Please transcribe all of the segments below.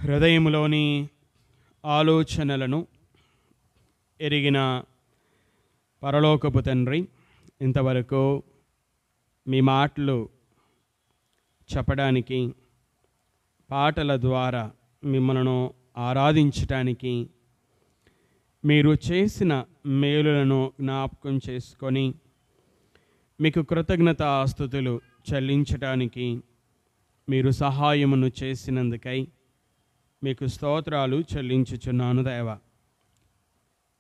హృదయములోని ఆలోచనలను ఎరిగిన పరలోకపు తండ్రి, ఇంతవరకు మీ మాటలు చెప్పడానికి, పాటల ద్వారా మిమ్మల్ని ఆరాధించటానికి, మీరు చేసిన మేలులను జ్ఞాపకం చేసుకొని మీకు కృతజ్ఞతాస్తుతులు చెల్లించటానికి మీరు సహాయమును చేసినందుకై మీకు స్తోత్రాలు చెల్లించుచున్నాను దేవా.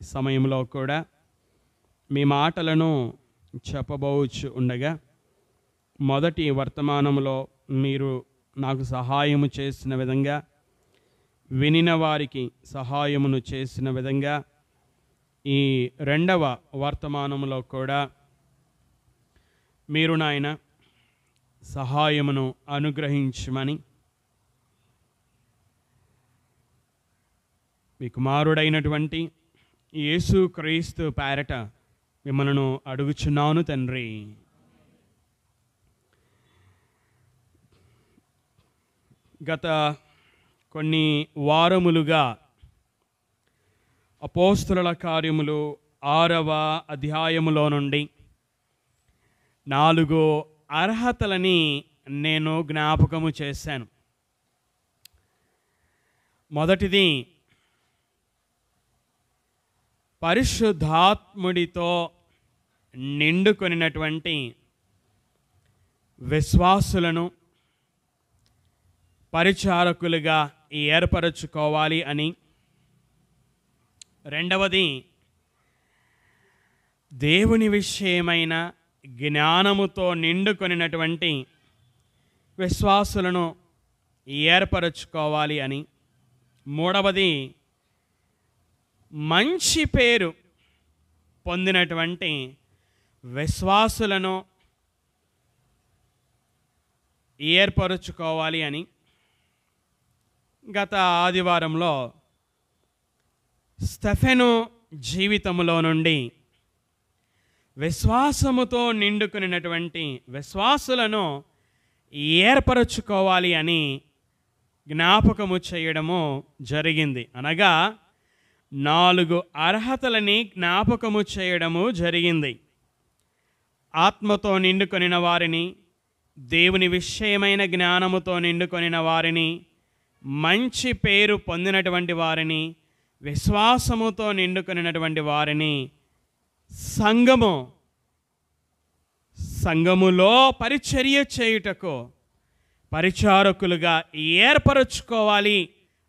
సమయంలో కూడా మీ మాటలను చెప్పబోవచ్చు ఉండగా, మొదటి వర్తమానంలో మీరు నాకు సహాయము చేసిన విధంగా, వినిన వారికి సహాయమును చేసిన విధంగా, ఈ రెండవ వర్తమానంలో కూడా మీరు నాయన సహాయమును అనుగ్రహించమని మీ కుమారుడైనటువంటి యేసుక్రీస్తు పేరట మిమ్మల్ని అడుగుచున్నాను తండ్రి. గత కొన్ని వారములుగా అపోస్తలుల కార్యములు 6వ అధ్యాయములో నుండి 4 అర్హతలని నేను జ్ఞాపకము చేశాను. మొదటిది, పరిశుద్ధాత్ముడితో నిండుకొనినటువంటి విశ్వాసులను పరిచారకులుగా ఏర్పరచుకోవాలి అని. రెండవది, దేవుని విషయమైన జ్ఞానముతో నిండుకొనినటువంటి విశ్వాసులను ఏర్పరచుకోవాలి అని. మూడవది, మంచి పేరు పొందినటువంటి విశ్వాసులను ఏర్పరచుకోవాలి అని. గత ఆదివారంలో స్టెఫెను జీవితంలో నుండి విశ్వాసముతో నిండుకున్నటువంటి విశ్వాసులను ఏర్పరచుకోవాలి అని జ్ఞాపకము చేయడము జరిగింది. అనగా 4 అర్హతలని జ్ఞాపకము చేయడము జరిగింది. ఆత్మతో నిండుకొనిన వారిని, దేవుని విషయమైన జ్ఞానముతో నిండుకొనిన వారిని, మంచి పేరు పొందినటువంటి వారిని, విశ్వాసముతో నిండుకొనినటువంటి వారిని సంఘములో పరిచర్య చేయుటకు పరిచారకులుగా ఏర్పరచుకోవాలి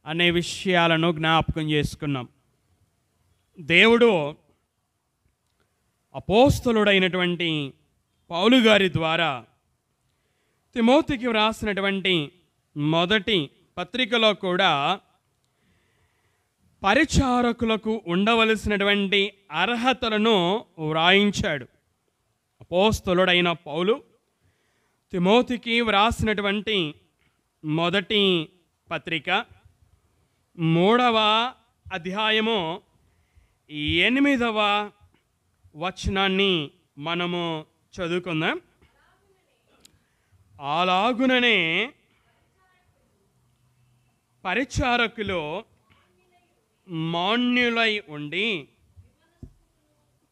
అనే విషయాలను జ్ఞాపకం చేసుకున్నాం. దేవుడు అపోస్తలుడైనటువంటి పౌలు గారి ద్వారా తిమోతికి వ్రాసినటువంటి మొదటి పత్రికలో కూడా పరిచారకులకు ఉండవలసినటువంటి అర్హతలను వ్రాయించాడు. అపోస్తలుడైన పౌలు తిమోతికి వ్రాసినటువంటి మొదటి పత్రిక 3వ అధ్యాయము 8వ వచనాన్ని మనము చదువుకుందాం. అలాగుననే పరిచారకులు మాన్యులై ఉండి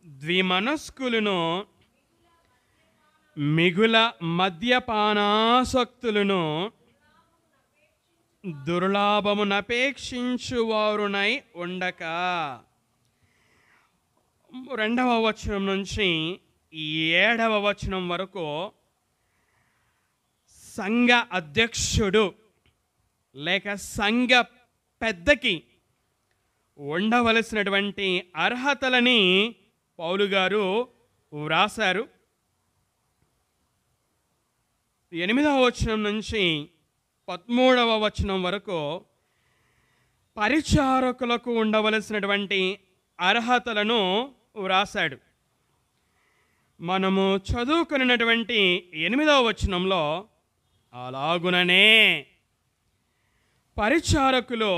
ద్విమనస్కులను, మిగుల మద్యపానాసక్తులను, దుర్లాభమునపేక్షించువారునై ఉండక. 2వ వచనం నుంచి 7వ వచనం వరకు సంఘ అధ్యక్షుడు లేక సంఘ పెద్దకి ఉండవలసినటువంటి అర్హతలని పౌలు గారు వ్రాశారు. 8వ వచనం నుంచి 13వ వచనం వరకు పరిచారకులకు ఉండవలసినటువంటి అర్హతలను వ్రాశాడు. మనము చదువుకున్నటువంటి 8వ వచనంలో అలాగుననే పరిచారకులు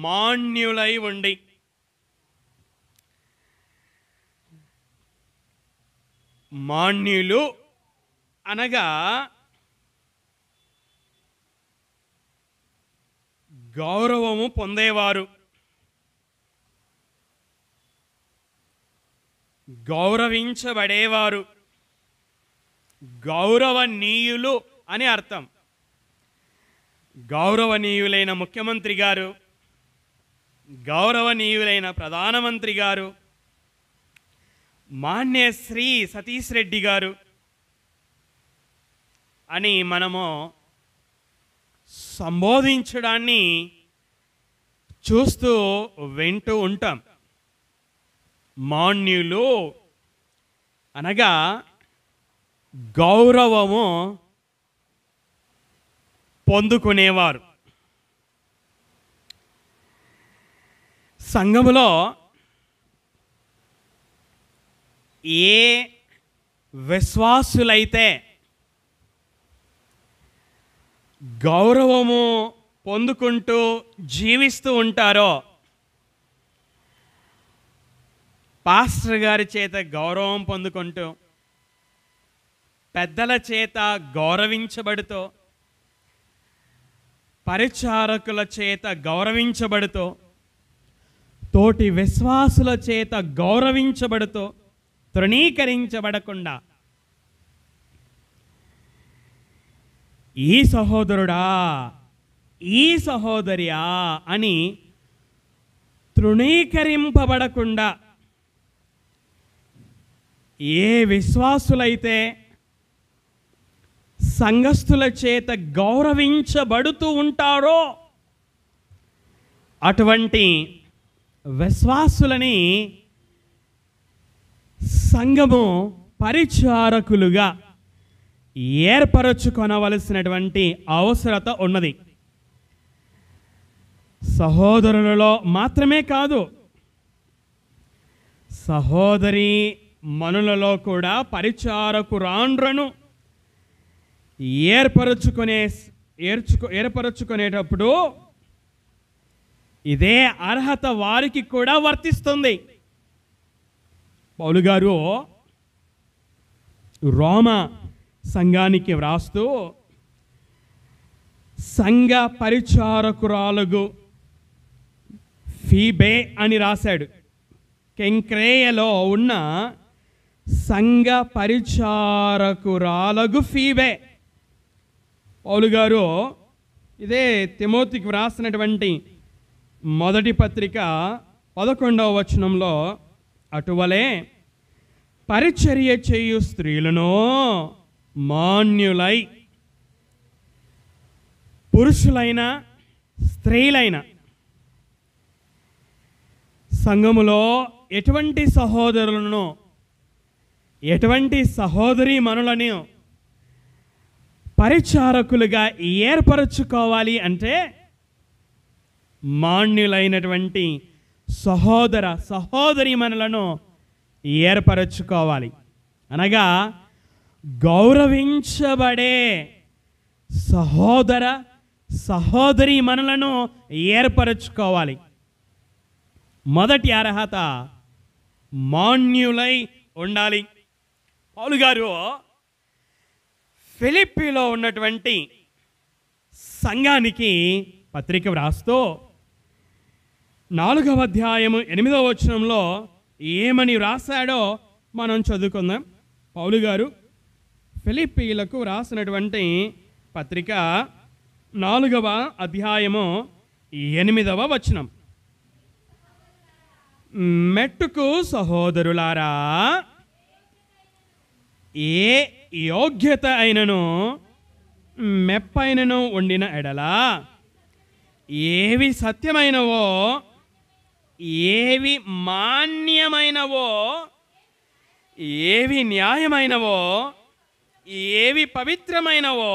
మాన్యులై ఉండి, మాన్యులు అనగా గౌరవము పొందేవారు, గౌరవించబడేవారు, గౌరవనీయులు అని అర్థం. గౌరవనీయులైన ముఖ్యమంత్రి గారు, గౌరవనీయులైన ప్రధానమంత్రి గారు, మాన్య శ్రీ సతీష్ రెడ్డి గారు అని మనము సంబోధించడాన్ని చూస్తూ వింటూ ఉంటాం. మాన్యులు అనగా గౌరవము పొందుకునేవారు. సంఘములో ఏ విశ్వాసులైతే గౌరవము పొందుకుంటూ జీవిస్తూ ఉంటారో, పాస్టర్ గారి చేత గౌరవం పొందుకుంటూ, పెద్దల చేత గౌరవించబడుతూ, పరిచారకుల చేత గౌరవించబడుతూ, తోటి విశ్వాసుల చేత గౌరవించబడుతూ, తృణీకరించబడకుండా ఈ సహోదరుడా, ఈ సహోదరియా అని తృణీకరింపబడకుండా ఏ విశ్వాసులైతే సంఘస్థుల చేత గౌరవించబడుతూ ఉంటారో అటువంటి విశ్వాసులని సంఘము పరిచారకులుగా ఏర్పరచుకొనవలసినటువంటి అవసరత ఉన్నది. సహోదరులలో మాత్రమే కాదు, సహోదరి మనులలో కూడా పరిచారకురాండ్రను ఏర్పరచుకునేటప్పుడు ఇదే అర్హత వారికి కూడా వర్తిస్తుంది. పౌలు గారు రోమా సంఘానికి వ్రాస్తూ సంఘ పరిచారకురాలుగు ఫీబే అని రాశాడు. కెంక్రేయలో ఉన్న సంఘ పరిచారకురాలుగు ఫీబే. పౌలు గారు ఇదే తిమోతికి వ్రాసినటువంటి మొదటి పత్రిక 11వ వచనంలో అటువలే పరిచర్య చేయు స్త్రీలను మాన్యులై, పురుషులైన స్త్రీలైన సంఘములో ఎటువంటి సహోదరులను, ఎటువంటి సహోదరి మనులను పరిచారకులుగా ఏర్పరచుకోవాలి అంటే మాన్యులైనటువంటి సహోదర సహోదరి మనులను ఏర్పరచుకోవాలి. అనగా గౌరవించబడే సహోదర సహోదరి మనులను ఏర్పరచుకోవాలి. మొదటి అర్హత మాన్యులై ఉండాలి. పౌలు గారు ఫిలిప్పీలో ఉన్నటువంటి సంఘానికి పత్రిక వ్రాస్తూ 4వ అధ్యాయము 8వ వచనంలో ఏమని వ్రాసాడో మనం చదువుకుందాం. పౌలు గారు ఫిలిప్పీలకు వ్రాసినటువంటి పత్రిక 4వ అధ్యాయము 8వ వచనం. మెట్టుకు సహోదరులారా, ఏ యోగ్యత అయినను మెప్పైనను ఉండిన ఎడలా, ఏవి సత్యమైనవో, ఏవి మాన్యమైనవో, ఏవి న్యాయమైనవో, ఏవి పవిత్రమైనవో,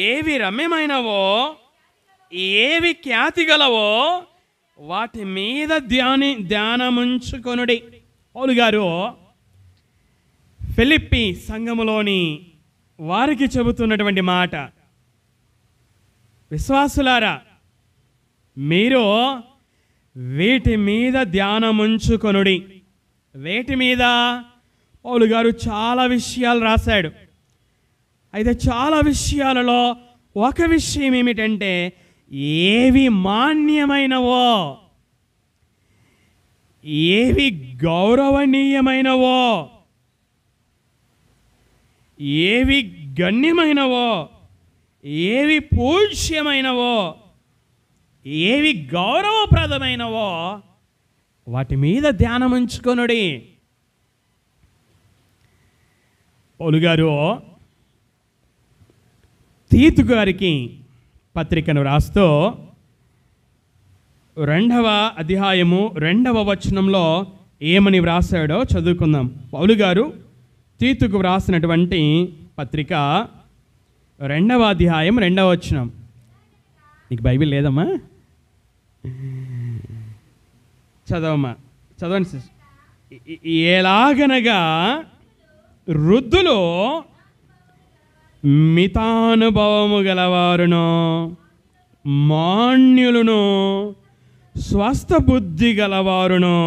ఏవి రమ్యమైనవో, ఏవి ఖ్యాతిగలవో వాటి మీద ధ్యానముంచుకొనుడి. పౌలు గారు ఫిలిప్పీ సంఘములోని వారికి చెబుతున్నటువంటి మాట, విశ్వాసులారా, మీరు వీటి మీద ధ్యానముంచుకొనుడి. వేటి మీద? పౌలు గారు చాలా విషయాలు రాశాడు. అయితే చాలా విషయాలలో ఒక విషయం ఏమిటంటే, ఏవి మాన్యమైనవో, ఏవి గౌరవనీయమైనవో, ఏవి గణ్యమైనవో, ఏవి పూజ్యమైనవో, ఏవి గౌరవప్రదమైనవో వాటి మీద ధ్యానం ఉంచుకొనుడి. పౌలు గారు తీతు గారికి పత్రికను రాస్తూ 2వ అధ్యాయము 2వ వచనంలో ఏమని వ్రాసాడో చదువుకుందాం. పౌలు గారు తీతుకు వ్రాసినటువంటి పత్రిక 2వ అధ్యాయం 2వ వచనం. నీకు బైబిల్ లేదమ్మా? చదవమ్మా, చదవండి సిస్టర్. ఎలాగనగా వృద్ధులు మితానుభవము గలవారును, మాన్యులను, స్వస్థ బుద్ధి గలవారును,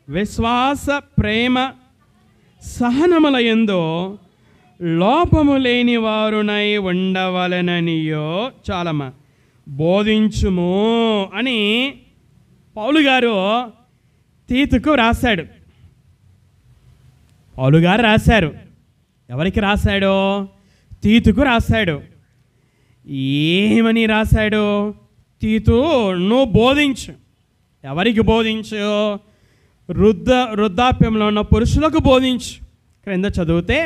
విశ్వాస ప్రేమ సహనముల యందు లోపము లేని వారునై ఉండవలెననియో చాలమ్మా బోధించుము అని పౌలు గారు తీతుకు రాశాడు. పౌలు గారు రాశారు. ఎవరికి రాశాడు? తీతుకు రాశాడు. ఏమని రాశాడు? తీతు, నువ్వు బోధించు. ఎవరికి బోధించు? వృద్ధాప్యంలో ఉన్న పురుషులకు బోధించు. క్రింద చదివితే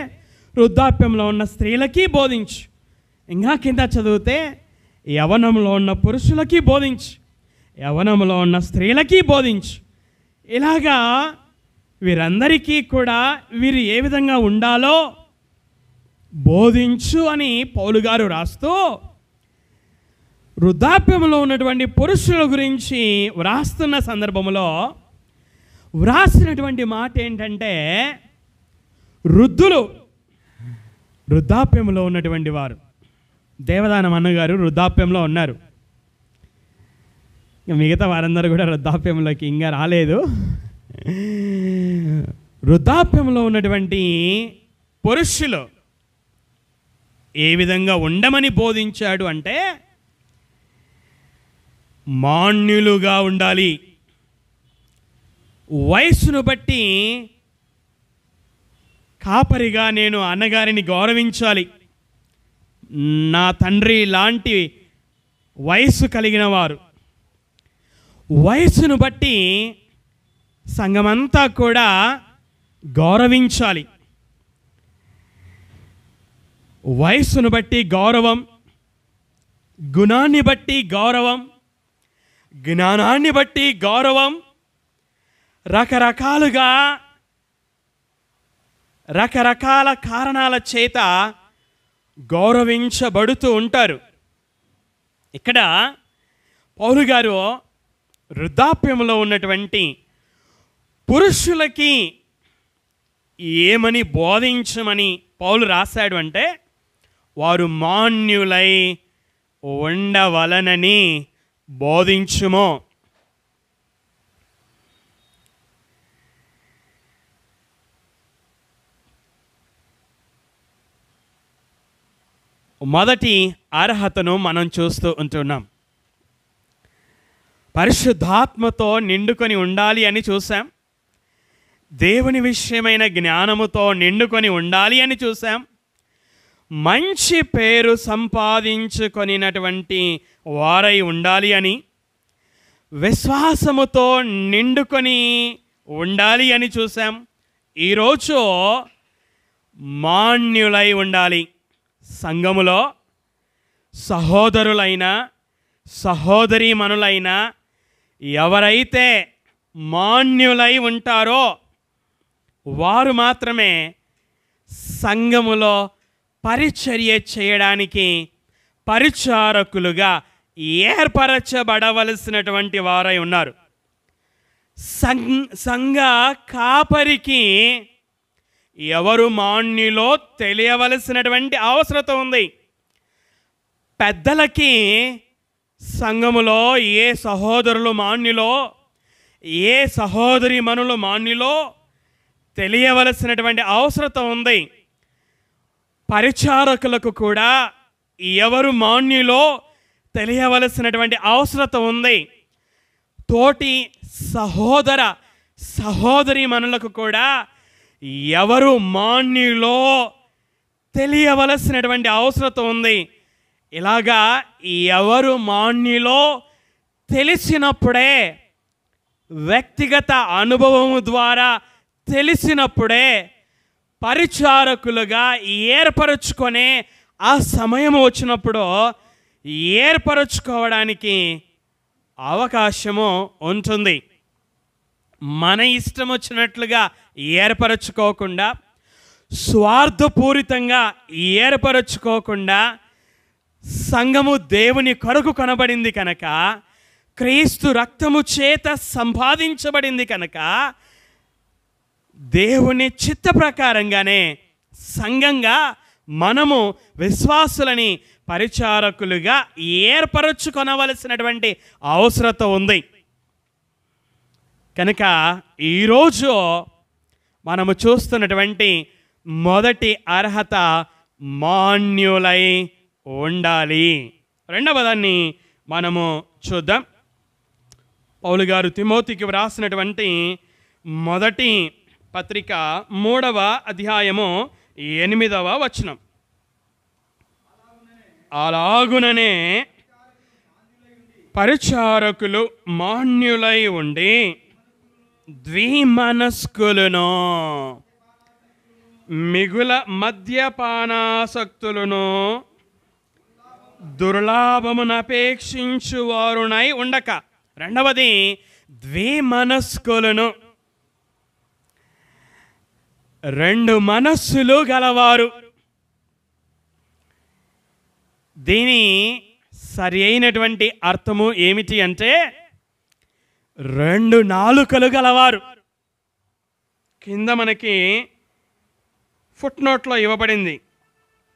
వృద్ధాప్యంలో ఉన్న స్త్రీలకి బోధించు. ఇంకా కింద చదివితే యవనంలో ఉన్న పురుషులకి బోధించు, యవనంలో ఉన్న స్త్రీలకి బోధించు. ఇలాగా వీరందరికీ కూడా వీరు ఏ విధంగా ఉండాలో బోధించు అని పౌలు గారు రాస్తూ వృద్ధాప్యంలో ఉన్నటువంటి పురుషుల గురించి వ్రాస్తున్న సందర్భంలో వ్రాసినటువంటి మాట ఏంటంటే, వృద్ధాప్యంలో ఉన్నటువంటి వారు. దేవదానం అన్నగారు వృద్ధాప్యంలో ఉన్నారు. మిగతా వారందరూ కూడా వృద్ధాప్యంలోకి ఇంకా రాలేదు. వృద్ధాప్యంలో ఉన్నటువంటి పురుషులు ఏ విధంగా ఉండమని బోధించాడు అంటే, మాన్యులుగా ఉండాలి. వయస్సును బట్టి కాపరిగా నేను అన్నగారిని గౌరవించాలి. నా తండ్రి లాంటి వయస్సు కలిగిన వారు. వయస్సును బట్టి సంఘమంతా కూడా గౌరవించాలి. వయస్సును బట్టి గౌరవం, గుణాన్ని బట్టి గౌరవం, జ్ఞానాన్ని బట్టి గౌరవం, రకరకాల కారణాల చేత గౌరవించబడుతూ ఉంటారు. ఇక్కడ పౌలు గారు వృద్ధాప్యంలో ఉన్నటువంటి పురుషులకి ఏమని బోధించమని పౌలు రాశాడు అంటే, వారు మాన్యులై ఉండవలనని బోధించుము. మొదటి అర్హతను మనం చూస్తూ ఉంటున్నాం. పరిశుద్ధాత్మతో నిండుకొని ఉండాలి అని చూసాం. దేవుని విషయమైన జ్ఞానముతో నిండుకొని ఉండాలి అని చూసాం. మంచి పేరు సంపాదించుకొనినటువంటి వారై ఉండాలి అని, విశ్వాసముతో నిండుకొని ఉండాలి అని చూసాం. ఈరోజు మాన్యులై ఉండాలి. సంఘములో సహోదరులైన సహోదరీమణులైన ఎవరైతే మాన్యులై ఉంటారో వారు మాత్రమే సంఘములో పరిచర్య చేయడానికి పరిచారకులుగా ఏర్పరచబడవలసినటువంటి వారై ఉన్నారు. సంఘ కాపరికి ఎవరు మాన్యులో తెలియవలసినటువంటి అవసరం ఉంది. పెద్దలకి సంఘములో ఏ సహోదరులు మాన్యులో, ఏ సహోదరి మనులు మాన్యులో తెలియవలసినటువంటి అవసరం ఉంది. పరిచారకులకు కూడా ఎవరు మాన్యులో తెలియవలసినటువంటి అవసరం ఉంది. తోటి సహోదర సహోదరి మనులకు కూడా ఎవరు మాన్యులో తెలియవలసినటువంటి అవసరం ఉంది. ఇలాగా ఎవరు మాన్యులో తెలిసినప్పుడే, వ్యక్తిగత అనుభవం ద్వారా తెలిసినప్పుడే పరిచారకులుగా ఏర్పరచుకొనే ఆ సమయం వచ్చినప్పుడు ఏర్పరచుకోవడానికి అవకాశము ఉంటుంది. మన ఇష్టం వచ్చినట్లుగా ఏర్పరచుకోకుండా, స్వార్థపూరితంగా ఏర్పరచుకోకుండా, సంఘము దేవుని కొరకు కొనబడింది కనుక, క్రీస్తు రక్తము చేత సంపాదించబడింది కనుక, దేవుని చిత్త ప్రకారంగానే సంఘంగా మనము విశ్వాసులని పరిచారకులుగా ఏర్పరచుకొనవలసినటువంటి అవసరత ఉంది. కనుక ఈరోజు మనము చూస్తున్నటువంటి మొదటి అర్హత మాన్యులై ఉండాలి. రెండవ దాన్ని మనము చూద్దాం. పౌలు గారు తిమోతికి వ్రాసినటువంటి మొదటి పత్రిక 3వ అధ్యాయము 8వ వచనం. అలాగుననే పరిచారకులు మాన్యులై ఉండి ద్విమనస్కులను, మిగుల మద్యపానాసక్తులను, దుర్లాభమునపేక్షించువారునై ఉండక. రెండవది ద్విమనస్కులను, రెండు మనస్సులు గలవారు. దీని సరి అయినటువంటి అర్థము ఏమిటి అంటే రెండు నాలుకలు గలవారు. కింద మనకి ఫుట్ నోట్లో ఇవ్వబడింది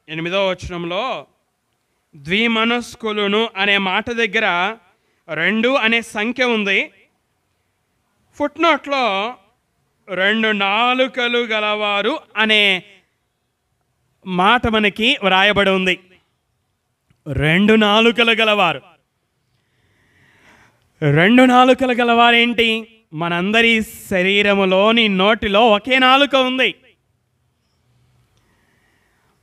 8వ వచనంలో ద్విమనస్కులను అనే మాట దగ్గర 2 అనే సంఖ్య ఉంది. ఫుట్ నోట్లో రెండు నాలుకలు గలవారు అనే మాట మనకి వ్రాయబడి ఉంది. రెండు నాలుకలు గలవారు. రెండు నాలుకలు గలవారేంటి? మనందరి శరీరములోని నోటిలో ఒకే నాలుక ఉంది.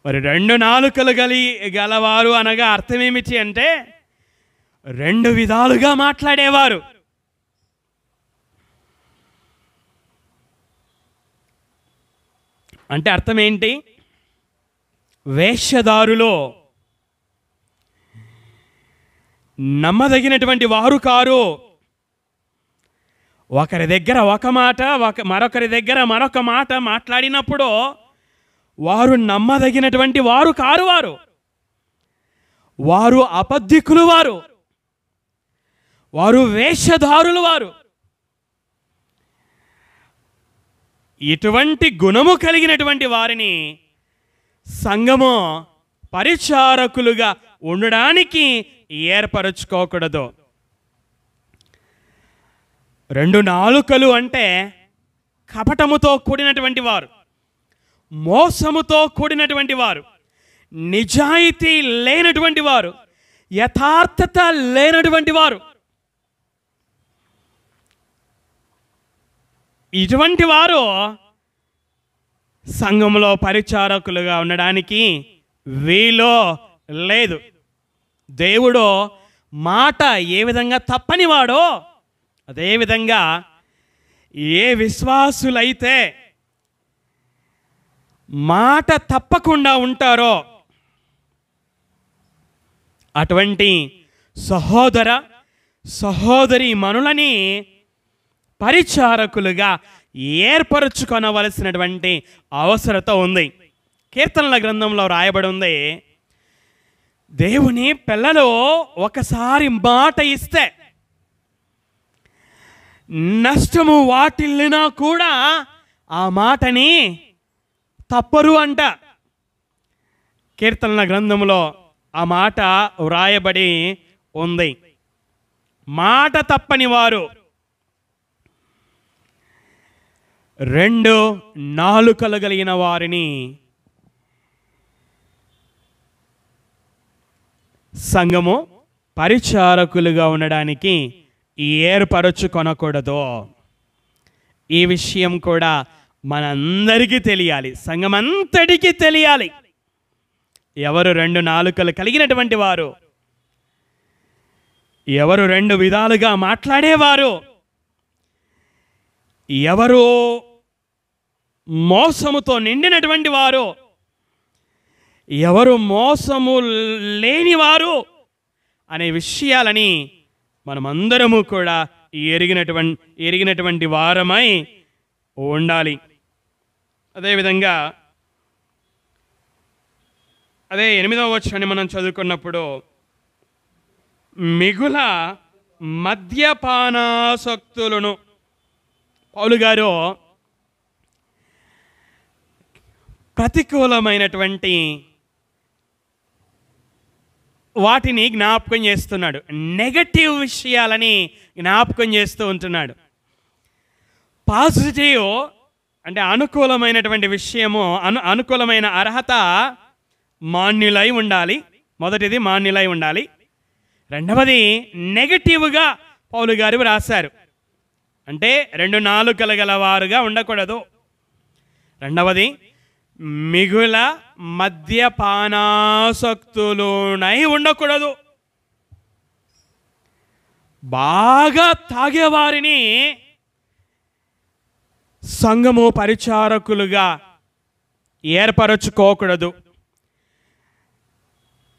మరి రెండు నాలుకలు గలవారు అనగా అర్థం ఏమిటి అంటే రెండు విధాలుగా మాట్లాడేవారు. అంటే అర్థం ఏంటి? వేషధారులో నమ్మదగినటువంటి వారు కారు. ఒకరి దగ్గర ఒక మాట, మరొకరి దగ్గర మరొక మాట మాట్లాడినప్పుడు వారు నమ్మదగినటువంటి వారు కారు. వారు అబద్ధికులు, వారు వేషధారులు. ఇటువంటి గుణము కలిగినటువంటి వారిని సంఘము పరిచారకులుగా ఉండడానికి ఏర్పరచుకోకూడదు. రెండు నాలుకలు అంటే కపటముతో కూడినటువంటి వారు, మోసముతో కూడినటువంటి వారు, నిజాయితీ లేనటువంటి వారు, యథార్థత లేనటువంటి వారు. ఇటువంటి వారు సంఘంలో పరిచారకులుగా ఉండడానికి వీలు లేదు. దేవుడు మాట ఏ విధంగా తప్పనివాడో అదేవిధంగా ఏ విశ్వాసులైతే మాట తప్పకుండా ఉంటారో అటువంటి సహోదర సహోదరి మనులని పరిచారకులుగా ఏర్పరచుకొనవలసినటువంటి అవసరత ఉంది. కీర్తనల గ్రంథంలో రాయబడి ఉంది, దేవుని పిల్లలు ఒకసారి మాట ఇస్తే నష్టము వాటిల్లినా కూడా ఆ మాటని తప్పరు అంట. కీర్తనల గ్రంథంలో ఆ మాట వ్రాయబడి ఉంది. మాట తప్పని వారు రెండు నాలుకలు కలిగిన వారిని సంఘము పరిచారకులుగా ఉండడానికి ఏర్పరచుకొనకూడదు. ఈ విషయం కూడా మనందరికీ తెలియాలి, సంఘమంతటికీ తెలియాలి. ఎవరు రెండు నాలుకలు కలిగినటువంటి వారు, ఎవరు రెండు విధాలుగా మాట్లాడేవారు, ఎవరు మోసముతో నిండినటువంటి వారు, ఎవరు మోసము లేనివారు అనే విషయాలని మనమందరము కూడా ఎరిగినటువంటి వారమై ఉండాలి. అదేవిధంగా అదే 8వ వచనాన్ని మనం చదువుకున్నప్పుడు, మిగుల మద్యపానాసక్తులను పౌలు గారు ప్రతికూలమైనటువంటి వాటిని జ్ఞాపకం చేస్తున్నాడు, నెగటివ్ విషయాలని జ్ఞాపకం చేస్తూ ఉంటున్నాడు. పాజిటివ్ అంటే అనుకూలమైనటువంటి విషయము, అనుకూలమైన అర్హత మాన్యులై ఉండాలి. మొదటిది మాన్యులై ఉండాలి. రెండవది నెగటివ్గా పౌలు గారు రాశారు, అంటే రెండు నాలుకలు గలవారుగా ఉండకూడదు. రెండవది మిగుల మద్యపానాసక్తులునై ఉండకూడదు. బాగా తాగేవారిని సంఘము పరిచారకులుగా ఏర్పరచుకోకూడదు.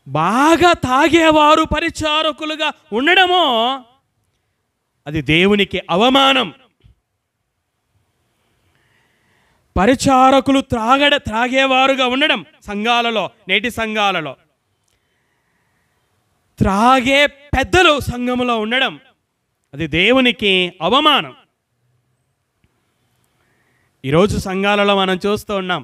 బాగా తాగేవారు పరిచారకులుగా ఉండడము అది దేవునికి అవమానం. పరిచారకులు త్రాగేవారుగా ఉండడం, సంఘాలలో, నేటి సంఘాలలో త్రాగే పెద్దలు సంఘములో ఉండడం అది దేవునికి అవమానం. ఈరోజు సంఘాలలో మనం చూస్తూ ఉన్నాం.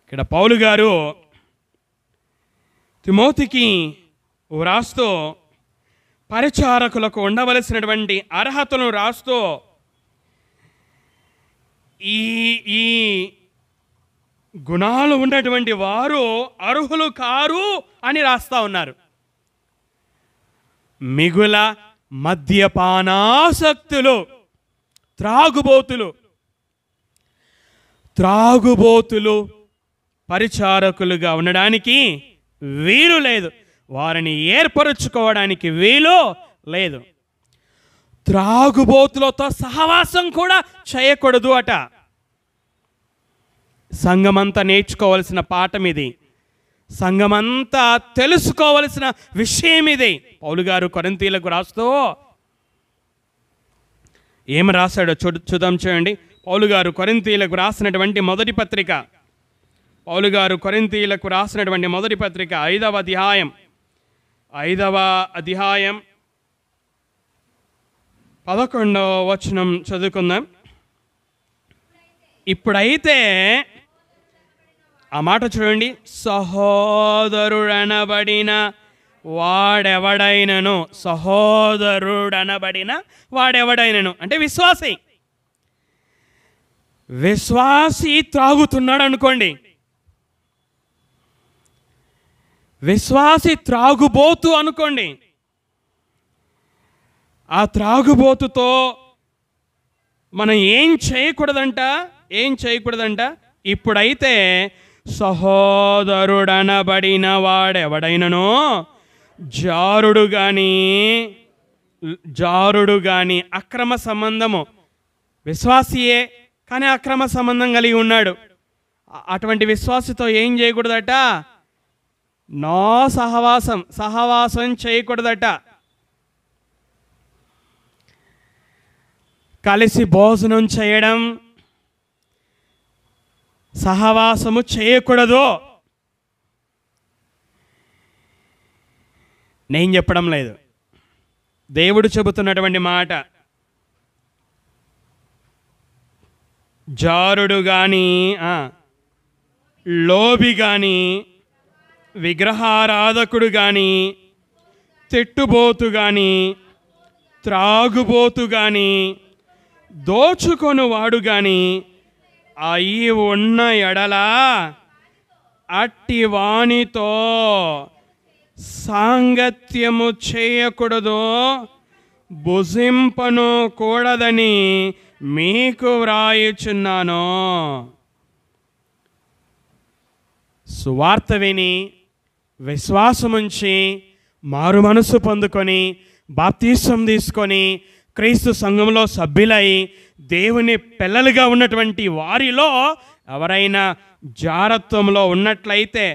ఇక్కడ పౌలు గారు తిమోతికి వ్రాస్తూ పరిచారకులకు ఉండవలసినటువంటి అర్హతలను రాస్తూ ఈ గుణాలు ఉన్నటువంటి వారు అర్హులు కారు అని రాస్తా ఉన్నారు. మిగుల మద్యపానాసక్తులు, త్రాగుబోతులు పరిచారకులుగా ఉండడానికి వీలు లేదు, వారిని ఏర్పరచుకోవడానికి వీలు లేదు. త్రాగుబోతులతో సహవాసం కూడా చేయకూడదు అట. సంఘమంతా నేర్చుకోవలసిన పాఠం ఇది, సంఘమంతా తెలుసుకోవలసిన విషయం ఇది. పౌలు గారు కొరింథీయులకు రాస్తూ ఏమి రాశాడో చూద్దాం, చూడండి. పౌలు గారు కొరింథీయులకు రాసినటువంటి మొదటి పత్రిక, పౌలు గారు కొరింథీయులకు రాసినటువంటి మొదటి పత్రిక 5వ అధ్యాయం 11వ వచనం చదువుకుందాం. ఇప్పుడైతే ఆ మాట చూడండి, సహోదరుడనబడిన వాడెవడైనను అంటే విశ్వాసి త్రాగుతున్నాడు అనుకోండి, విశ్వాసి త్రాగుబోతు అనుకోండి. ఆ త్రాగుబోతుతో మనం ఏం చేయకూడదంట. ఇప్పుడైతే సహోదరుడనబడిన వాడెవడైననో జారుడు కానీ అక్రమ సంబంధము, విశ్వాసియే కానీ అక్రమ సంబంధం కలిగి ఉన్నాడు, అటువంటి విశ్వాసితో ఏం చేయకూడదట, సహవాసం చేయకూడదట. కలిసి భోజనం చేయడం, సహవాసము చేయకూడదు. నేను చెప్పడం లేదు, దేవుడు చెబుతున్నటువంటి మాట. జారుడు కానీ, లోబి కానీ, విగ్రహారాధకుడు కానీ, తిట్టుబోతు కానీ, త్రాగుబోతు గాని దోచుకొనువాడు గాని అయి ఉన్న ఎడల అట్టి వానితో సాంగత్యము చేయకూడదు, భుజింపను కూడదని మీకు వ్రాయుచున్నాను. సువార్త విని విశ్వాసముంచి మారు మనసు పొందుకొని బాప్తీసం తీసుకొని క్రీస్తు సంఘంలో సభ్యులై దేవుని పిల్లలుగా ఉన్నటువంటి వారిలో ఎవరైనా జారత్వంలో ఉన్నట్లయితే,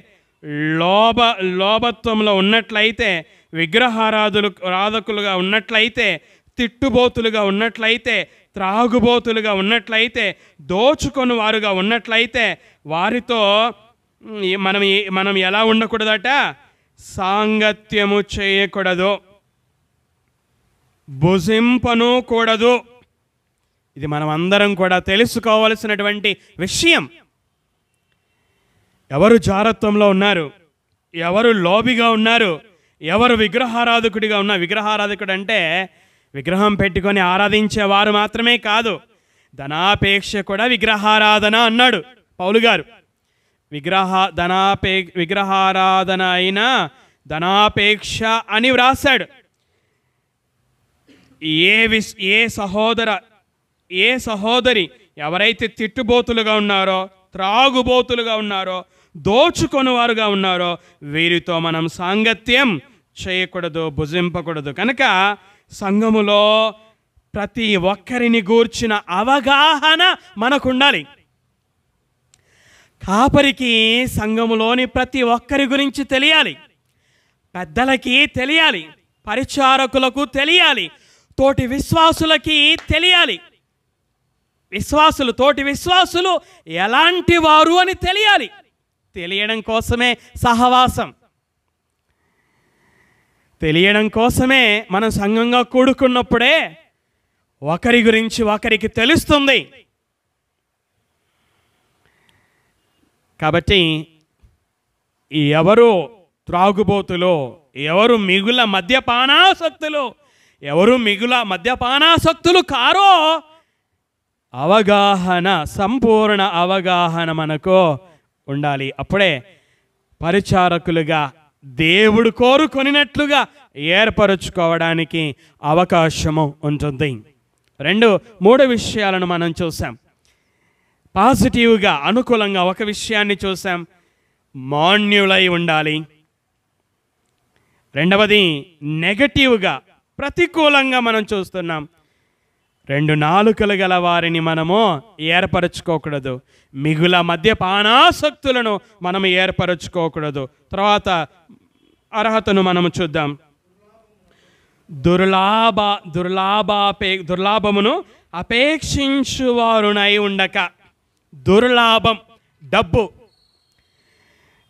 లోభత్వంలో ఉన్నట్లయితే, విగ్రహారాధకులుగా ఉన్నట్లయితే, తిట్టుబోతులుగా ఉన్నట్లయితే, త్రాగుబోతులుగా ఉన్నట్లయితే, దోచుకొని వారుగా ఉన్నట్లయితే వారితో మనం ఎలా ఉండకూడదట? సాంగత్యము చేయకూడదు, భుజింపను కూడదు. ఇది మనం అందరం కూడా తెలుసుకోవలసినటువంటి విషయం. ఎవరు జారత్వంలో ఉన్నారు, ఎవరు లోబిగా ఉన్నారు, ఎవరు విగ్రహారాధకుడిగా ఉన్నారు. విగ్రహారాధకుడు అంటే విగ్రహం పెట్టుకొని ఆరాధించేవారు మాత్రమే కాదు, ధనాపేక్ష కూడా విగ్రహారాధన అన్నాడు పౌలు గారు. విగ్రహారాధన అయినా ధనాపేక్ష అని వ్రాసాడు. ఏ సహోదరి ఎవరైతే తిట్టుబోతులుగా ఉన్నారో, త్రాగుబోతులుగా ఉన్నారో, దోచుకొని వారుగా ఉన్నారో వీరితో మనం సాంగత్యం చేయకూడదు, భుజింపకూడదు. కనుక సంఘములో ప్రతి ఒక్కరిని గూర్చిన అవగాహన మనకు ఉండాలి. కాపరికి సంఘములోని ప్రతి ఒక్కరి గురించి తెలియాలి, పెద్దలకి తెలియాలి, పరిచారకులకు తెలియాలి, తోటి విశ్వాసులకి తెలియాలి. తోటి విశ్వాసులు ఎలాంటి వారు అని తెలియాలి. తెలియడం కోసమే సహవాసం, తెలియడం కోసమే మనం సంఘంగా కూడుకున్నప్పుడే ఒకరి గురించి ఒకరికి తెలుస్తుంది. కాబట్టి ఎవరు త్రాగుబోతులు, ఎవరు మిగుల మద్యపానాసక్తులు కారో అవగాహన, సంపూర్ణ అవగాహన మనకు ఉండాలి. అప్పుడే పరిచారకులుగా దేవుడు కోరుకొనినట్లుగా ఏర్పరచుకోవడానికి అవకాశము ఉంటుంది. 2-3 విషయాలను మనం చూసాం. పాజిటివ్గా, అనుకూలంగా ఒక విషయాన్ని చూసాం, మాన్యులై ఉండాలి. రెండవది నెగటివ్గా, ప్రతికూలంగా మనం చూస్తున్నాం. 2 నాలుకలు గల వారిని మనము ఏర్పరచుకోకూడదు, మిగుల మద్యపానాసక్తులను మనం ఏర్పరచుకోకూడదు. తర్వాత అర్హతను మనము చూద్దాం. దుర్లాభమును అపేక్షించువారునై ఉండక. దుర్లాభం,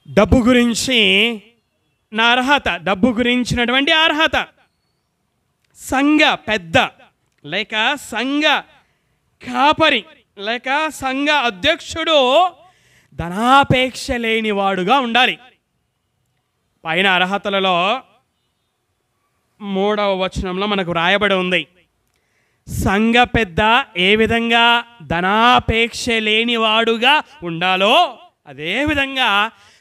డబ్బు గురించి నా అర్హత, డబ్బు గురించినటువంటి అర్హత. సంఘ పెద్ద లేక సంఘ కాపరి లేక సంఘ అధ్యక్షుడు ధనాపేక్ష లేనివాడుగా ఉండాలి. పైన అర్హతలలో 3వ వచనంలో మనకు రాయబడి ఉంది. సంఘ పెద్ద ఏ విధంగా ధనాపేక్ష లేనివాడుగా ఉండాలో అదేవిధంగా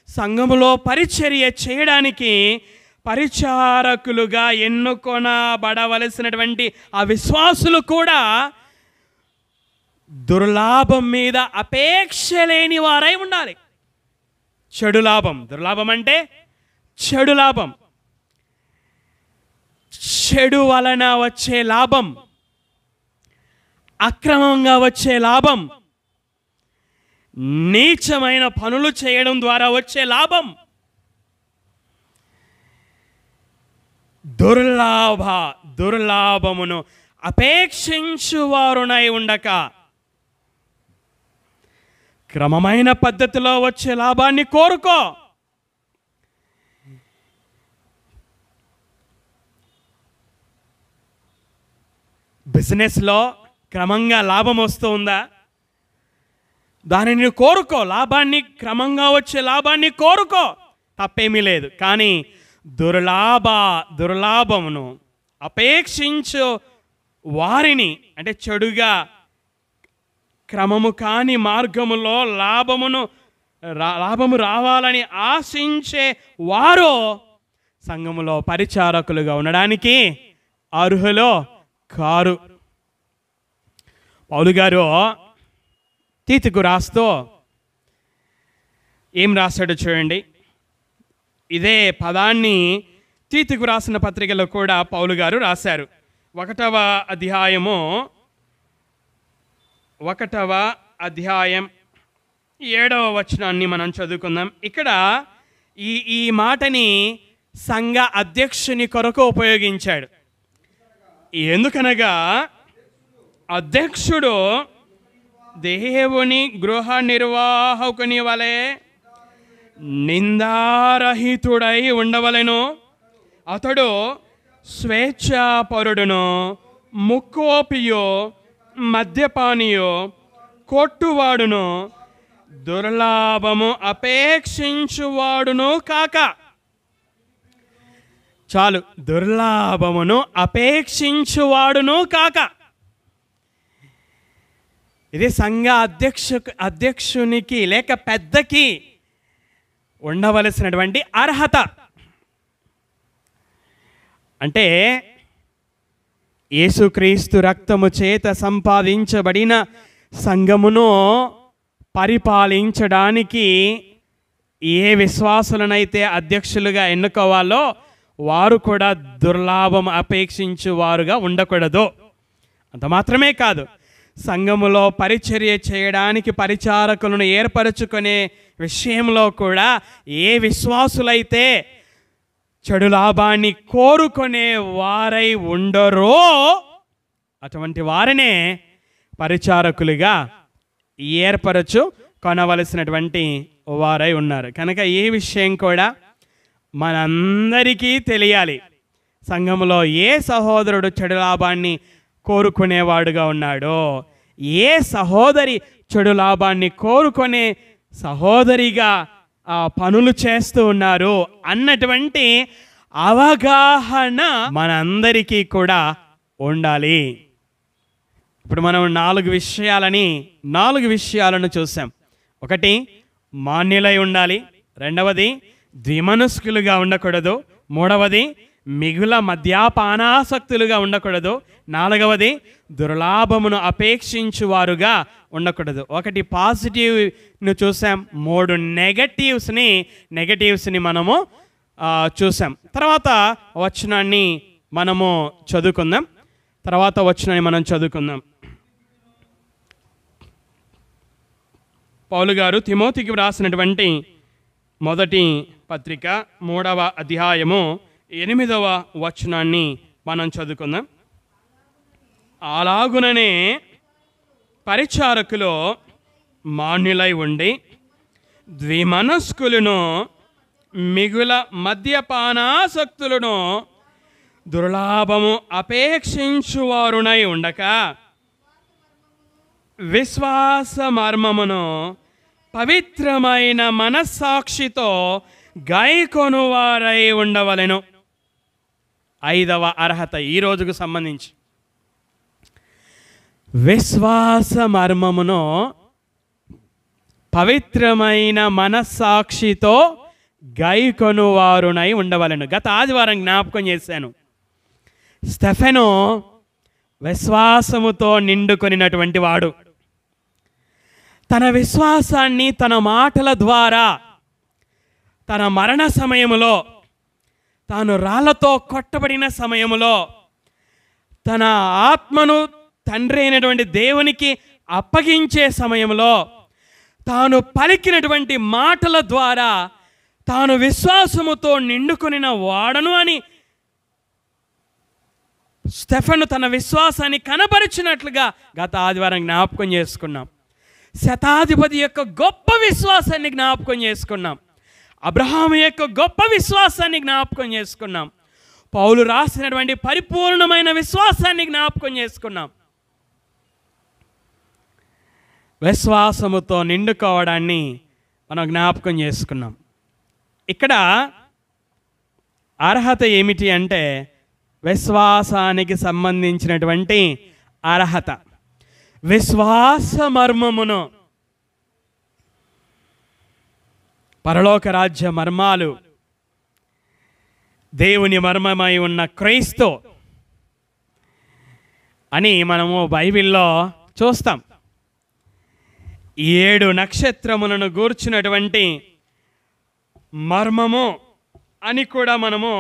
సంఘములో పరిచర్య చేయడానికి పరిచారకులుగా ఎన్నుకొనబడవలసినటువంటి ఆ విశ్వాసులు కూడా దుర్లాభం మీద అపేక్ష లేని వారై ఉండాలి. చెడు లాభం, దుర్లాభం అంటే చెడు లాభం, చెడు వలన వచ్చే లాభం, అక్రమంగా వచ్చే లాభం, నీచమైన పనులు చేయడం ద్వారా వచ్చే లాభం, దుర్లాభమును అపేక్షించువారునై ఉండక క్రమమైన పద్ధతిలో వచ్చే లాభాన్ని కోరుకో. బిజినెస్లో క్రమంగా లాభం వస్తూ ఉందా? దానిని కోరుకో, లాభాన్ని, క్రమంగా వచ్చే లాభాన్ని కోరుకో, తప్పేమీ లేదు. కానీ దుర్లాభమును అపేక్షించు వారిని, అంటే చెడుగా క్రమము కాని మార్గములో లాభము రావాలని ఆశించే వారు సంఘములో పరిచారకులుగా ఉండడానికి అర్హులు కారు. పౌలు గారు తీతుకు రాస్తూ ఏం రాశాడు చూడండి. ఇదే పదాన్ని తీతుకు రాసిన పత్రికలో కూడా పౌలు గారు రాశారు. 1వ అధ్యాయం 7వ వచనాన్ని మనం చదువుకుందాం. ఇక్కడ ఈ మాటని సంఘ అధ్యక్షుని కొరకు ఉపయోగించాడు. ఎందుకనగా అధ్యక్షుడు దేవుని గృహ నిర్వాహకుని వలె నిందారహితుడై ఉండవలెను. అతడు స్వేచ్ఛాపరుడును, ముక్కోపియో, మద్యపానియో, కొట్టువాడును, దుర్లాభము అపేక్షించువాడును కాక. చాలు, దుర్లాభమును అపేక్షించువాడును కాక. ఇది సంఘ అధ్యక్షునికి లేక పెద్దకి ఉండవలసినటువంటి అర్హత. అంటే యేసుక్రీస్తు రక్తము చేత సంపాదించబడిన సంఘమును పరిపాలించడానికి ఏ విశ్వాసులనైతే అధ్యక్షులుగా ఎన్నుకోవాలో వారు కూడా దుర్లాభం అపేక్షించువారుగా ఉండకూడదు. అంత మాత్రమే కాదు, సంఘములో పరిచర్య చేయడానికి పరిచారకులను ఏర్పరచుకునే విషయంలో కూడా ఏ విశ్వాసులైతే చెడు లాభాన్ని కోరుకునే వారై ఉండరో అటువంటి వారినే పరిచారకులుగా ఏర్పరచు కొనవలసినటువంటి వారై ఉన్నారు. కనుక ఈ విషయం కూడా మనందరికీ తెలియాలి. సంఘములో ఏ సహోదరుడు చెడు లాభాన్ని కోరుకునేవాడుగా ఉన్నాడో, ఏ సహోదరి చెడు లాభాన్ని కోరుకునే సహోదరిగా పనులు చేస్తూ ఉన్నారు అన్నటువంటి అవగాహన మనందరికీ కూడా ఉండాలి. ఇప్పుడు మనం 4 విషయాలను చూసాం. 1, మాన్యులై ఉండాలి. 2వది, ద్విమనస్కులుగా ఉండకూడదు. 3వది, మిగుల మద్యపానాసక్తులుగా ఉండకూడదు. 4వది, దుర్లాభమును అపేక్షించువారుగా ఉండకూడదు. 1 పాజిటివ్ను చూసాం, 3 నెగటివ్స్ని మనము చూసాం. తర్వాత వచనాన్ని మనము చదువుకుందాం. పౌలు గారు తిమోతికి వ్రాసినటువంటి మొదటి పత్రిక 3వ అధ్యాయము 8వ వచనాన్ని మనం చదువుకుందాం. అలాగుననే పరిచారకులు మాన్యులై ఉండి ద్విమనస్కులను, మిగుల మద్యపానాసక్తులను, దుర్లాభము అపేక్షించువారునై ఉండక విశ్వాస మర్మమును పవిత్రమైన మనస్సాక్షితో గైకొనువారై ఉండవలెను. 5వ అర్హత ఈ రోజుకు సంబంధించి విశ్వాస మర్మమును పవిత్రమైన మనస్సాక్షితో గైకొనువారునై ఉండవలెను. గత ఆదివారం జ్ఞాపకం చేశాను. స్టెఫెను విశ్వాసముతో నిండుకొనినటువంటి వాడు. తన విశ్వాసాన్ని తన మాటల ద్వారా తన మరణ సమయములో, తాను రాళ్లతో కొట్టబడిన సమయములో, తన ఆత్మను తండ్రి అయినటువంటి దేవునికి అప్పగించే సమయంలో తాను పలికినటువంటి మాటల ద్వారా తాను విశ్వాసముతో నిండుకొనిన వాడను అని స్టెఫెను తన విశ్వాసాన్ని కనపరిచినట్లుగా గత ఆదివారం జ్ఞాపకం చేసుకున్నాం. శతాధిపతి యొక్క గొప్ప విశ్వాసాన్ని జ్ఞాపకం చేసుకున్నాం. అబ్రహాము యొక్క గొప్ప విశ్వాసాన్ని జ్ఞాపకం చేసుకున్నాం. పౌలు రాసినటువంటి పరిపూర్ణమైన విశ్వాసాన్ని జ్ఞాపకం చేసుకున్నాం. విశ్వాసముతో నిండుకోవడాన్ని మనం జ్ఞాపకం చేసుకున్నాం. ఇక్కడ అర్హత ఏమిటి అంటే విశ్వాసానికి సంబంధించినటువంటి అర్హత. విశ్వాస మర్మమును, పరలోక రాజ్య మర్మాలు, దేవుని మర్మమై ఉన్న క్రీస్తు అని మనము బైబిల్లో చూస్తాం. 7 నక్షత్రములను గూర్చినటువంటి మర్మము అని కూడా మనము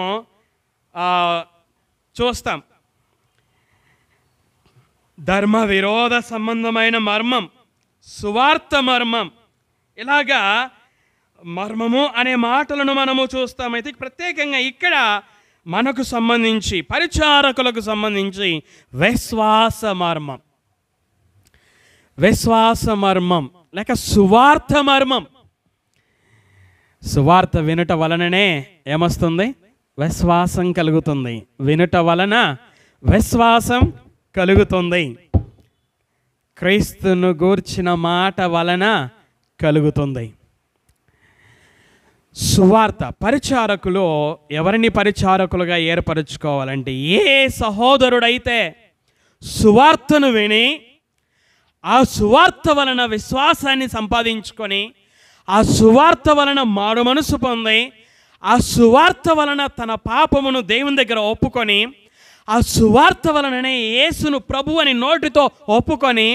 చూస్తాం. ధర్మ విరోధ సంబంధమైన మర్మం, సువార్త మర్మం, ఇలాగా మర్మము అనే మాటలను మనము చూస్తాం. అయితే ప్రత్యేకంగా ఇక్కడ మనకు సంబంధించి, పరిచారకులకు సంబంధించి విశ్వాస మర్మం, విశ్వాస మర్మం లేక సువార్త మర్మం. సువార్త వినుట వలననే ఏమొస్తుంది? విశ్వాసం కలుగుతుంది. వినుట వలన విశ్వాసం కలుగుతుంది. క్రీస్తును గూర్చిన మాట వలన కలుగుతుంది. సువార్త పరిచారకులు ఎవరిని పరిచారకులుగా ఏర్పరచుకోవాలంటే, ఏ సహోదరుడైతే సువార్తను విని ఆ సువార్త వలన విశ్వాసాన్ని సంపాదించుకొని, ఆ సువార్త వలన మారు మనసు పొంది, ఆ సువార్త వలన తన పాపమును దేవుని దగ్గర ఒప్పుకొని, ఆ సువార్త వలననే యేసును ప్రభు అని నోటితో ఒప్పుకొని,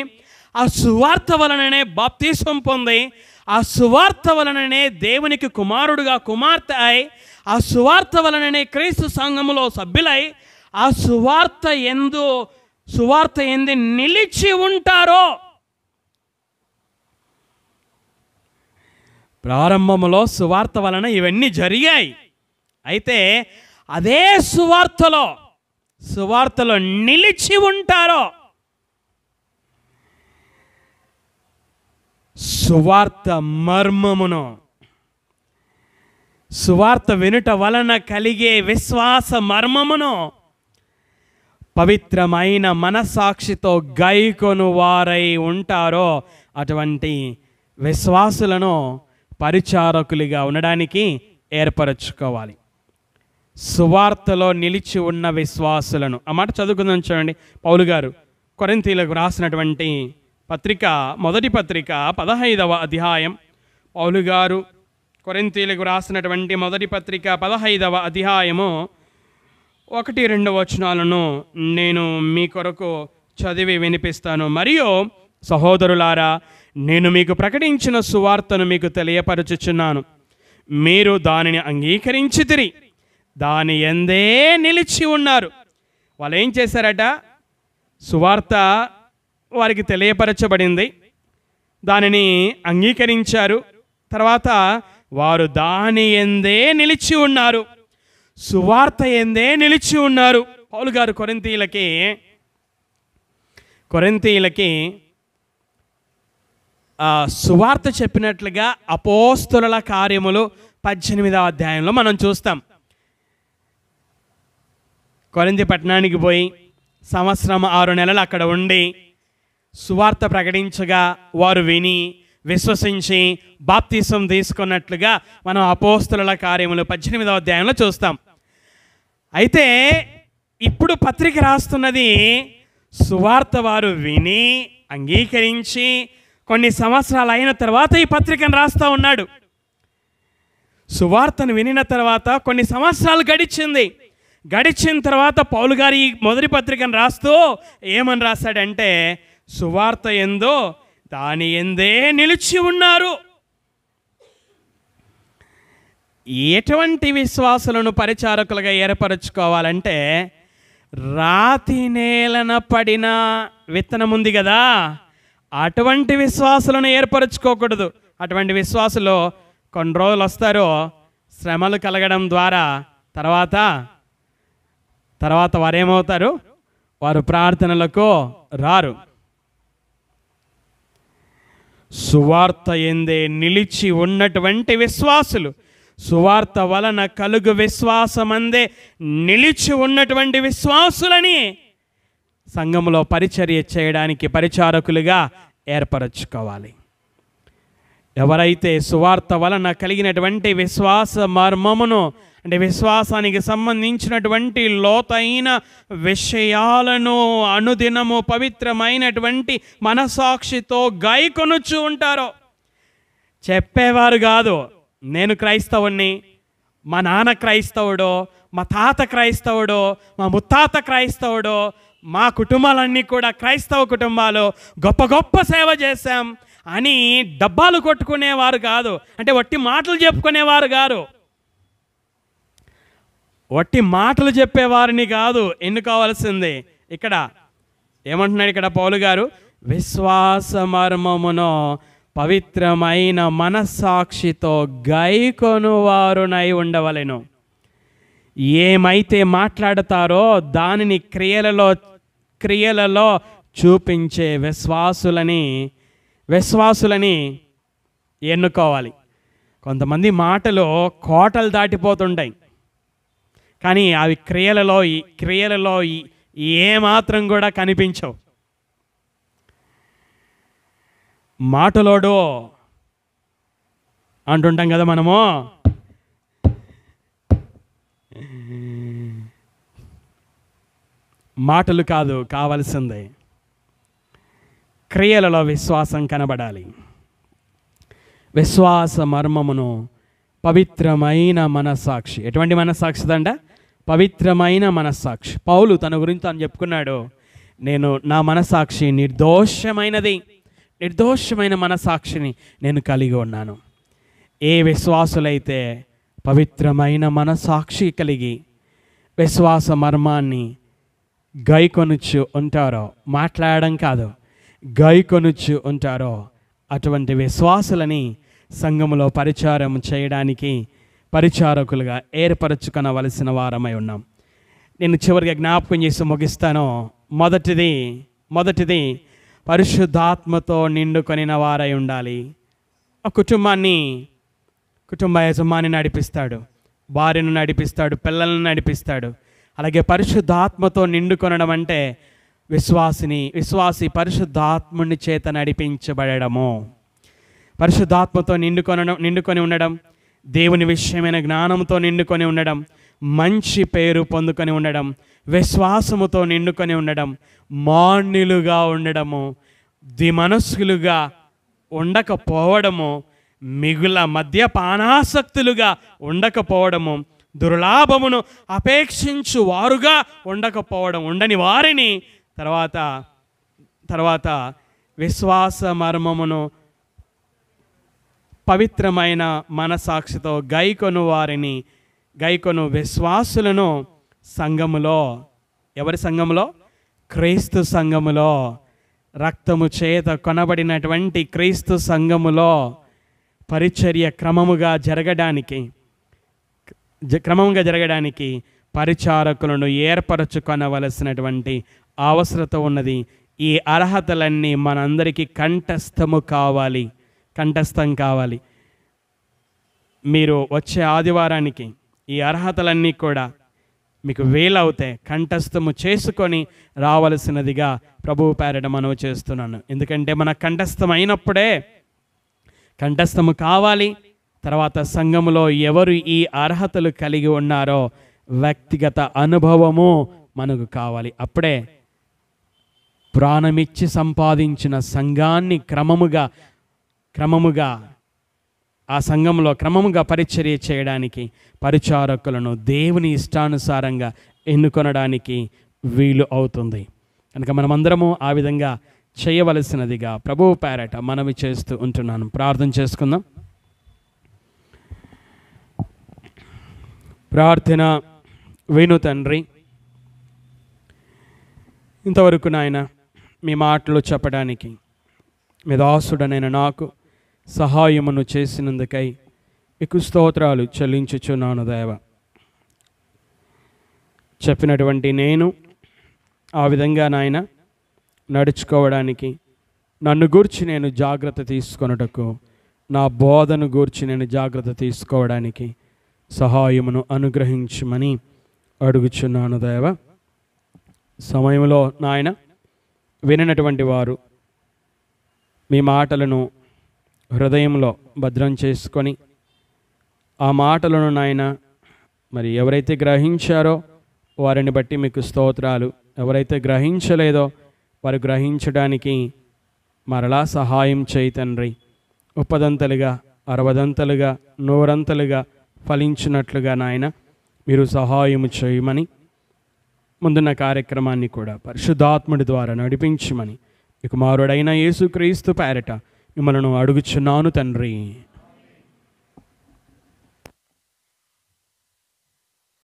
ఆ సువార్త వలననే బాప్తిసం పొంది, ఆ సువార్త వలననే దేవునికి కుమారుడుగా కుమార్తె అయి, ఆ సువార్త వలననే క్రీస్తు సంఘములో సభ్యులై, ఆ సువార్త ఎందు నిలిచి ఉంటారో. ప్రారంభములో సువార్త వలన ఇవన్నీ జరిగాయి. అయితే అదే సువార్తలో నిలిచి ఉంటారో, సువార్త మర్మమును, సువార్త వినుట వలన కలిగే విశ్వాస మర్మమును పవిత్రమైన మనస్సాక్షితో గైకొను వారై ఉంటారో, అటువంటి విశ్వాసులను పరిచారకులుగా ఉండడానికి ఏర్పరచుకోవాలి. సువార్తలో నిలిచి ఉన్న విశ్వాసులను, ఆ మాట చదువుకుందాం. చూడండి, పౌలు గారు కొరింథీయులకు రాసినటువంటి పత్రిక, మొదటి పత్రిక 15వ అధ్యాయం. పౌలు గారు కొరింథీయులకు రాసినటువంటి మొదటి పత్రిక 15వ అధ్యాయము 1-2 వచనాలను నేను మీ కొరకు చదివి వినిపిస్తాను. మరియు సహోదరులారా, నేను మీకు ప్రకటించిన సువార్తను మీకు తెలియపరచుచున్నాను. మీరు దానిని అంగీకరించితిరి, దాని యందే నిలిచి ఉన్నారు. వాళ్ళు ఏం చేశారట? సువార్త వారికి తెలియపరచబడింది, దానిని అంగీకరించారు. తర్వాత వారు దాని యందే నిలిచి ఉన్నారు, సువార్త యందే నిలిచి ఉన్నారు. పౌలు గారు కొరింథీయులకి సువార్త చెప్పినట్లుగా అపోస్తలుల కార్యములు 18వ అధ్యాయంలో మనం చూస్తాం. కొరింథీ పట్టణానికి పోయి సంవత్సరం 6 నెలలు అక్కడ ఉండి సువార్త ప్రకటించగా వారు విని విశ్వసించి బాప్తిసం తీసుకున్నట్లుగా మనం అపోస్తలుల కార్యములు 18వ అధ్యాయంలో చూస్తాం. అయితే ఇప్పుడు పత్రిక రాస్తున్నది సువార్త వారు విని అంగీకరించి కొన్ని సంవత్సరాలు అయిన తర్వాత ఈ పత్రికను రాస్తూ ఉన్నాడు. సువార్తను వినిన తర్వాత కొన్ని సంవత్సరాలు గడిచిన తర్వాత పౌలు గారు ఈ మొదటి పత్రికను రాస్తూ ఏమని రాశాడంటే, సువార్త ఎందో దాని ఎందే నిలిచి ఉన్నారు. ఎటువంటి విశ్వాసులను పరిచారకులుగా ఏర్పరచుకోవాలంటే, రాతి నేలన పడిన విత్తనం ఉంది కదా, అటువంటి విశ్వాసులను ఏర్పరచుకోకూడదు. అటువంటి విశ్వాసులు కొన్ని రోజులు వస్తారో, శ్రమలు కలగడం ద్వారా తర్వాత వారేమవుతారు? వారు ప్రార్థనలకు రారు. సువార్త ఎందే నిలిచి ఉన్నటువంటి విశ్వాసులు, సువార్త వలన కలుగు విశ్వాసమందే నిలిచి ఉన్నటువంటి విశ్వాసులని సంఘములో పరిచర్య చేయడానికి పరిచారకులుగా ఏర్పరచుకోవాలి. ఎవరైతే సువార్త వలన కలిగినటువంటి విశ్వాస మర్మమును అంటే విశ్వాసానికి సంబంధించినటువంటి లోతైన విషయాలను అనుదినము పవిత్రమైనటువంటి మనసాక్షితో గాయకొనుచు ఉంటారో. చెప్పేవారు కాదు, నేను క్రైస్తవుణ్ణి, మా నాన్న క్రైస్తవుడో, మా తాత క్రైస్తవుడో, మా ముత్తాత క్రైస్తవుడో, మా కుటుంబాలన్నీ కూడా క్రైస్తవ కుటుంబాలు, గొప్ప గొప్ప సేవ చేశాం అని డబ్బాలు కొట్టుకునేవారు కాదు. అంటే వట్టి మాటలు చెప్పుకునేవారు కాదు, వట్టి మాటలు చెప్పేవారిని కాదు ఎన్నుకోవాల్సింది. ఇక్కడ ఏమంటున్నాడు ఇక్కడ పౌలు గారు? విశ్వాస మర్మమును పవిత్రమైన మనస్సాక్షితో గైకొనువారునై ఉండవలెను. ఏమైతే మాట్లాడతారో దానిని క్రియలలో చూపించే విశ్వాసులని ఎన్నుకోవాలి. కొంతమంది మాటలు కోటలు దాటిపోతుంటాయి, కానీ అవి క్రియలలో ఏమాత్రం కూడా కనిపించవు. మాటలోడు అంటుంటాం కదా మనము. మాటలు కాదు కావలసిందే, క్రియలలో విశ్వాసం కనబడాలి. విశ్వాస మర్మమును పవిత్రమైన మనస్సాక్షి. ఎటువంటి మనస్సాక్షి దండ? పవిత్రమైన మనస్సాక్షి. పౌలు తన గురించి తాను చెప్పుకున్నాడు, నేను నా మనస్సాక్షి నిర్దోషమైన మనస్సాక్షిని నేను కలిగి ఉన్నాను. ఏ విశ్వాసులైతే పవిత్రమైన మనస్సాక్షి కలిగి విశ్వాస మర్మాన్ని గైకొనుచు ఉంటారో, మాట్లాడడం కాదు గైకొనుచు ఉంటారో, అటువంటి విశ్వాసులని సంఘములో పరిచారం చేయడానికి పరిచారకులుగా ఏర్పరచుకొనవలసిన వారమై ఉన్నాం. నేను చివరిగా జ్ఞాపకం చేసి ముగిస్తాను. మొదటిది పరిశుద్ధాత్మతో నిండుకొనిన వారై ఉండాలి. ఆ కుటుంబ యజమాని నడిపిస్తాడు, భార్యను నడిపిస్తాడు, పిల్లలను నడిపిస్తాడు. అలాగే పరిశుద్ధాత్మతో నిండుకొనడం అంటే విశ్వాసి పరిశుద్ధాత్ముని చేత నడిపించబడము. పరిశుద్ధాత్మతో నిండుకొని ఉండడం, దేవుని విషయమైన జ్ఞానంతో నిండుకొని ఉండడం, మంచి పేరు పొందుకొని ఉండడం, విశ్వాసముతో నిండుకొని ఉండడం, మాన్యులుగా ఉండడము, ద్విమనస్కులుగా ఉండకపోవడము, మిగుల మద్యపానాసక్తులుగా ఉండకపోవడము, దుర్లాభమును అపేక్షించు వారుగా ఉండని వారిని, తర్వాత విశ్వాస మర్మమును పవిత్రమైన మనసాక్షితో గైకొను విశ్వాసులను సంఘములో, ఎవరి సంఘములో? క్రీస్తు సంఘములో, రక్తము చేత కొనబడినటువంటి క్రీస్తు సంఘములో పరిచర్య క్రమముగా జరగడానికి పరిచారకులను ఏర్పరచుకొనవలసినటువంటి అవసరత ఉన్నది. ఈ అర్హతలన్నీ మనందరికీ కంఠస్థం కావాలి. మీరు వచ్చే ఆదివారానికి ఈ అర్హతలన్నీ కూడా మీకు వీలవుతాయి, కంఠస్థము చేసుకొని రావలసినదిగా ప్రభువు పేరట మనవి చేస్తున్నాను. ఎందుకంటే మన కంఠస్థము కావాలి. తర్వాత సంఘములో ఎవరు ఈ అర్హతలు కలిగి ఉన్నారో వ్యక్తిగత అనుభవము మనకు కావాలి. అప్పుడే ప్రాణమిచ్చి సంపాదించిన సంఘాన్ని క్రమముగా ఆ సంఘంలో క్రమముగా పరిచర్య చేయడానికి పరిచారకులను దేవుని ఇష్టానుసారంగా ఎన్నుకొనడానికి వీలు అవుతుంది. కనుక మనమందరము ఆ విధంగా చేయవలసినదిగా ప్రభువు పేరట మనవి చేస్తూ ఉంటున్నాను. ప్రార్థన చేసుకుందాం. ప్రార్థన విను తండ్రి, ఇంతవరకు నాయన మీ మాటలు చెప్పడానికి మీ దాసుడనైన నాకు సహాయమును చేసినందుకై మీకు స్తోత్రాలు చెల్లించుచున్నాను దేవ. చెప్పినటువంటి నేను ఆ విధంగా నాయన నడుచుకోవడానికి, నన్ను గూర్చి నేను జాగ్రత్త తీసుకొనుటకు, నా బోధను గూర్చి నేను జాగ్రత్త తీసుకోవడానికి సహాయమును అనుగ్రహించమని అడుగుచున్నాను దేవ. సమయంలో నాయన వినటువంటి వారు మీ మాటలను హృదయంలో భద్రం చేసుకొని ఆ మాటలను నాయన మరి ఎవరైతే గ్రహించారో వారిని బట్టి మీకు స్తోత్రాలు, ఎవరైతే గ్రహించలేదో వారు గ్రహించడానికి మరలా సహాయం చేయి తండ్రి. 30 60 100 ఫలించినట్లుగా నాయన మీరు సహాయం చేయమని, ముందున్న కార్యక్రమాన్ని కూడా పరిశుద్ధాత్ముడి ద్వారా నడిపించమని మీ కుమారుడైన యేసుక్రీస్తు పేరట మిమ్మల్ని అడుగుచున్నాను తండ్రి.